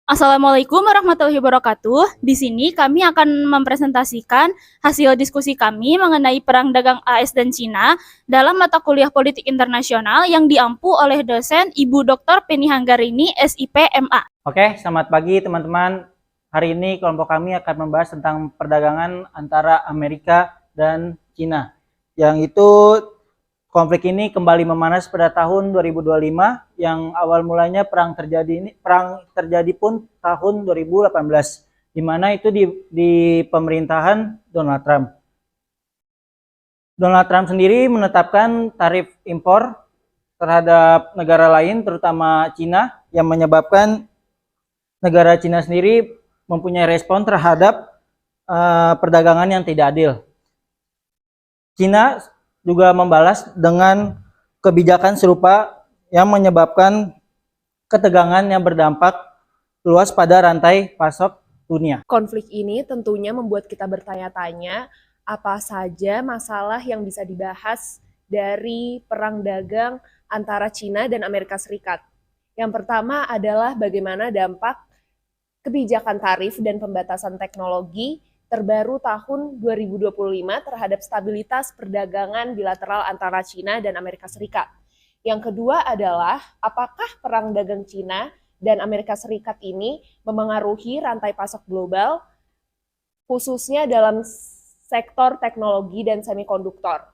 Assalamualaikum warahmatullahi wabarakatuh. Di sini kami akan mempresentasikan hasil diskusi kami mengenai perang dagang AS dan Cina dalam mata kuliah politik internasional yang diampu oleh dosen Ibu Dr. Penny Hanggarini, SIP MA. Oke, selamat pagi teman-teman. Hari ini kelompok kami akan membahas tentang perdagangan antara Amerika dan Cina. Yang itu konflik ini kembali memanas pada tahun 2025 yang awal mulanya perang terjadi pun tahun 2018 di mana itu di pemerintahan Donald Trump. Donald Trump sendiri menetapkan tarif impor terhadap negara lain terutama Cina yang menyebabkan negara Cina sendiri mempunyai respon terhadap perdagangan yang tidak adil. Cina juga membalas dengan kebijakan serupa yang menyebabkan ketegangan yang berdampak luas pada rantai pasok dunia. Konflik ini tentunya membuat kita bertanya-tanya apa saja masalah yang bisa dibahas dari perang dagang antara Cina dan Amerika Serikat. Yang pertama adalah bagaimana dampak kebijakan tarif dan pembatasan teknologi terbaru tahun 2025 terhadap stabilitas perdagangan bilateral antara Cina dan Amerika Serikat. Yang kedua adalah apakah perang dagang Cina dan Amerika Serikat ini memengaruhi rantai pasok global, khususnya dalam sektor teknologi dan semikonduktor.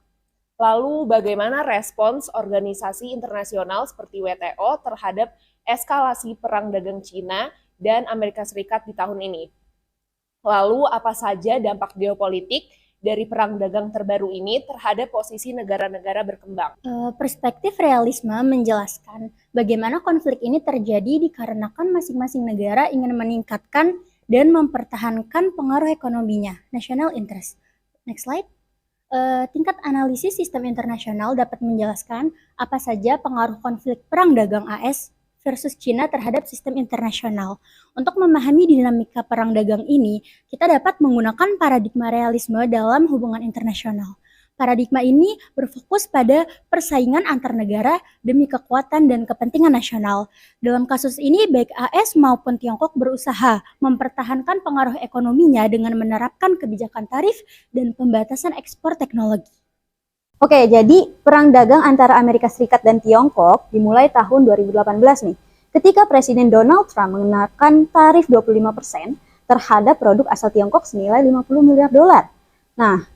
Lalu bagaimana respons organisasi internasional seperti WTO terhadap eskalasi perang dagang Cina dan Amerika Serikat di tahun ini. Lalu apa saja dampak geopolitik dari perang dagang terbaru ini terhadap posisi negara-negara berkembang? Perspektif realisme menjelaskan bagaimana konflik ini terjadi dikarenakan masing-masing negara ingin meningkatkan dan mempertahankan pengaruh ekonominya, national interest. Next slide. Tingkat analisis sistem internasional dapat menjelaskan apa saja pengaruh konflik perang dagang AS versus Cina terhadap sistem internasional. Untuk memahami dinamika perang dagang ini, kita dapat menggunakan paradigma realisme dalam hubungan internasional. Paradigma ini berfokus pada persaingan antar negara demi kekuatan dan kepentingan nasional. Dalam kasus ini, baik AS maupun Tiongkok berusaha mempertahankan pengaruh ekonominya dengan menerapkan kebijakan tarif dan pembatasan ekspor teknologi. Oke, jadi perang dagang antara Amerika Serikat dan Tiongkok dimulai tahun 2018 nih, ketika Presiden Donald Trump mengenakan tarif 25% terhadap produk asal Tiongkok senilai 50 miliar dolar. Nah,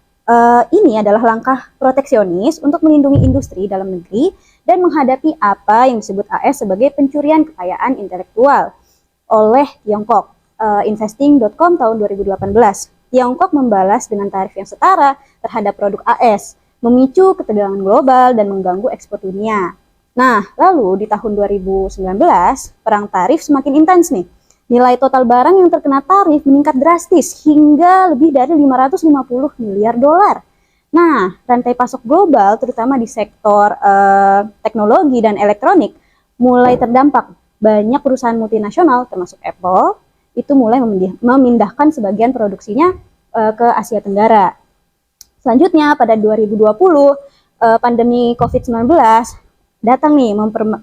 ini adalah langkah proteksionis untuk melindungi industri dalam negeri dan menghadapi apa yang disebut AS sebagai pencurian kekayaan intelektual oleh Tiongkok. Investing.com tahun 2018, Tiongkok membalas dengan tarif yang setara terhadap produk AS, memicu ketegangan global dan mengganggu ekspor dunia. Nah, lalu di tahun 2019, perang tarif semakin intens nih. Nilai total barang yang terkena tarif meningkat drastis hingga lebih dari 550 miliar dolar. Nah, rantai pasok global terutama di sektor teknologi dan elektronik mulai terdampak. Banyak perusahaan multinasional termasuk Apple itu mulai memindahkan sebagian produksinya ke Asia Tenggara. Selanjutnya pada 2020 pandemi COVID-19 datang nih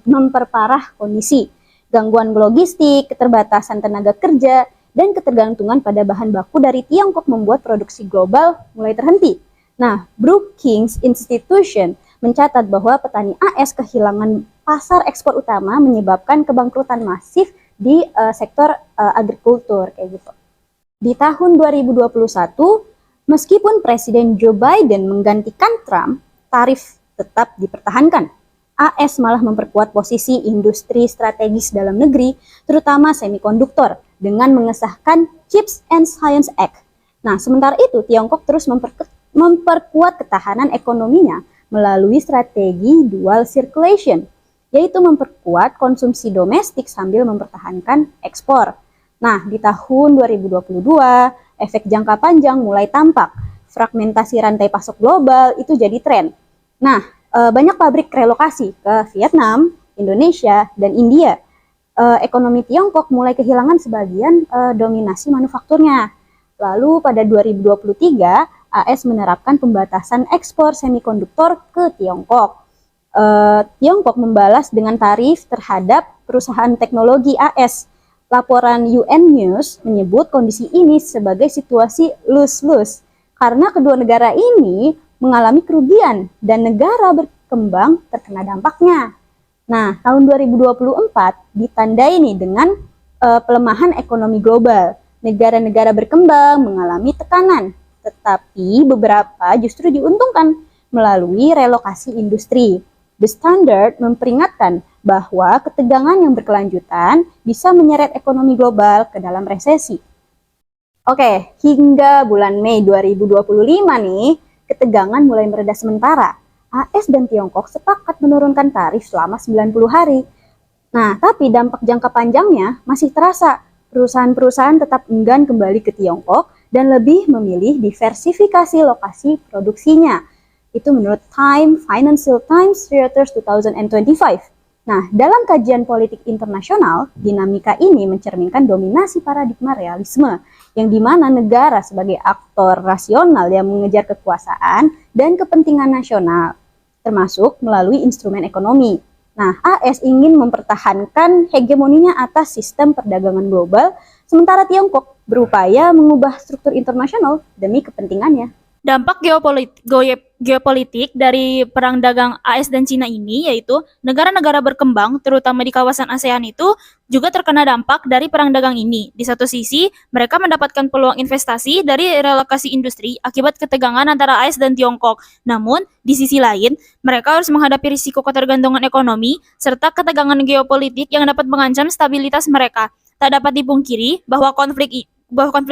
memperparah kondisi. Gangguan logistik, keterbatasan tenaga kerja, dan ketergantungan pada bahan baku dari Tiongkok membuat produksi global mulai terhenti. Nah, Brookings Institution mencatat bahwa petani AS kehilangan pasar ekspor utama menyebabkan kebangkrutan masif di sektor agrikultur kayak gitu. Di tahun 2021, meskipun Presiden Joe Biden menggantikan Trump, tarif tetap dipertahankan. AS malah memperkuat posisi industri strategis dalam negeri, terutama semikonduktor, dengan mengesahkan Chips and Science Act. Nah, sementara itu Tiongkok terus memperkuat ketahanan ekonominya melalui strategi dual circulation, yaitu memperkuat konsumsi domestik sambil mempertahankan ekspor. Nah, di tahun 2022, efek jangka panjang mulai tampak. Fragmentasi rantai pasok global itu jadi tren. Nah, banyak pabrik relokasi ke Vietnam, Indonesia, dan India. Ekonomi Tiongkok mulai kehilangan sebagian dominasi manufakturnya. Lalu pada 2023, AS menerapkan pembatasan ekspor semikonduktor ke Tiongkok. Tiongkok membalas dengan tarif terhadap perusahaan teknologi AS Laporan UN News menyebut kondisi ini sebagai situasi lose-lose karena kedua negara ini mengalami kerugian dan negara berkembang terkena dampaknya. Nah, tahun 2024 ditandai nih dengan pelemahan ekonomi global. Negara-negara berkembang mengalami tekanan, tetapi beberapa justru diuntungkan melalui relokasi industri. The Standard memperingatkan bahwa ketegangan yang berkelanjutan bisa menyeret ekonomi global ke dalam resesi. Oke, hingga bulan Mei 2025 nih, ketegangan mulai mereda sementara. AS dan Tiongkok sepakat menurunkan tarif selama 90 hari. Nah, tapi dampak jangka panjangnya masih terasa. Perusahaan-perusahaan tetap enggan kembali ke Tiongkok dan lebih memilih diversifikasi lokasi produksinya. Itu menurut Financial Times Reuters 2025. Nah, dalam kajian politik internasional, dinamika ini mencerminkan dominasi paradigma realisme, yang dimana negara sebagai aktor rasional yang mengejar kekuasaan dan kepentingan nasional, termasuk melalui instrumen ekonomi. Nah, AS ingin mempertahankan hegemoninya atas sistem perdagangan global, sementara Tiongkok berupaya mengubah struktur internasional demi kepentingannya. Dampak geopolitik dari perang dagang AS dan Cina ini yaitu negara-negara berkembang terutama di kawasan ASEAN itu juga terkena dampak dari perang dagang ini. Di satu sisi, mereka mendapatkan peluang investasi dari relokasi industri akibat ketegangan antara AS dan Tiongkok. Namun, di sisi lain, mereka harus menghadapi risiko ketergantungan ekonomi serta ketegangan geopolitik yang dapat mengancam stabilitas mereka. Tak dapat dipungkiri bahwa konflik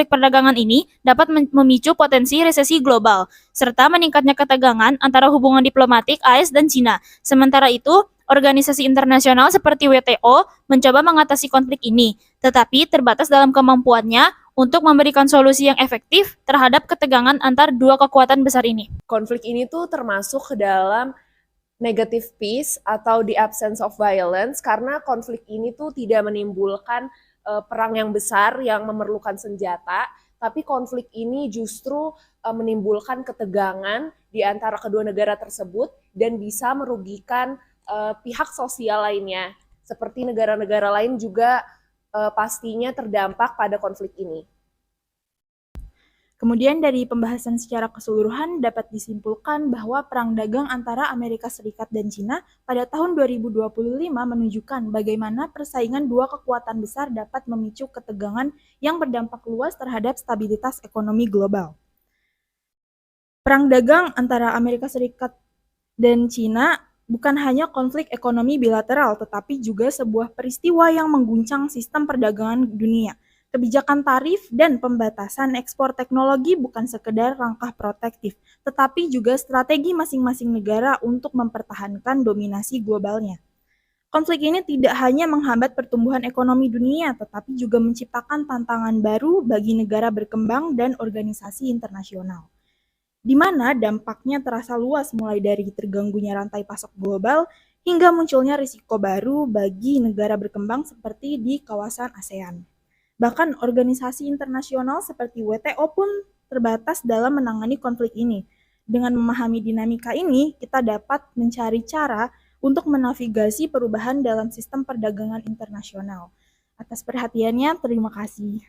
perdagangan ini dapat memicu potensi resesi global, serta meningkatnya ketegangan antara hubungan diplomatik AS dan Cina. Sementara itu, organisasi internasional seperti WTO mencoba mengatasi konflik ini, tetapi terbatas dalam kemampuannya untuk memberikan solusi yang efektif terhadap ketegangan antar dua kekuatan besar ini. Konflik ini tuh termasuk ke dalam negative peace atau the absence of violence karena konflik ini tuh tidak menimbulkan perang yang besar yang memerlukan senjata, tapi konflik ini justru menimbulkan ketegangan di antara kedua negara tersebut dan bisa merugikan pihak sosial lainnya. Seperti negara-negara lain juga pastinya terdampak pada konflik ini. Kemudian dari pembahasan secara keseluruhan dapat disimpulkan bahwa perang dagang antara Amerika Serikat dan Cina pada tahun 2025 menunjukkan bagaimana persaingan dua kekuatan besar dapat memicu ketegangan yang berdampak luas terhadap stabilitas ekonomi global. Perang dagang antara Amerika Serikat dan Cina bukan hanya konflik ekonomi bilateral, tetapi juga sebuah peristiwa yang mengguncang sistem perdagangan dunia. Kebijakan tarif dan pembatasan ekspor teknologi bukan sekedar langkah protektif, tetapi juga strategi masing-masing negara untuk mempertahankan dominasi globalnya. Konflik ini tidak hanya menghambat pertumbuhan ekonomi dunia, tetapi juga menciptakan tantangan baru bagi negara berkembang dan organisasi internasional, di mana dampaknya terasa luas mulai dari terganggunya rantai pasok global hingga munculnya risiko baru bagi negara berkembang seperti di kawasan ASEAN. Bahkan organisasi internasional seperti WTO pun terbatas dalam menangani konflik ini. Dengan memahami dinamika ini, kita dapat mencari cara untuk menavigasi perubahan dalam sistem perdagangan internasional. Atas perhatiannya, terima kasih.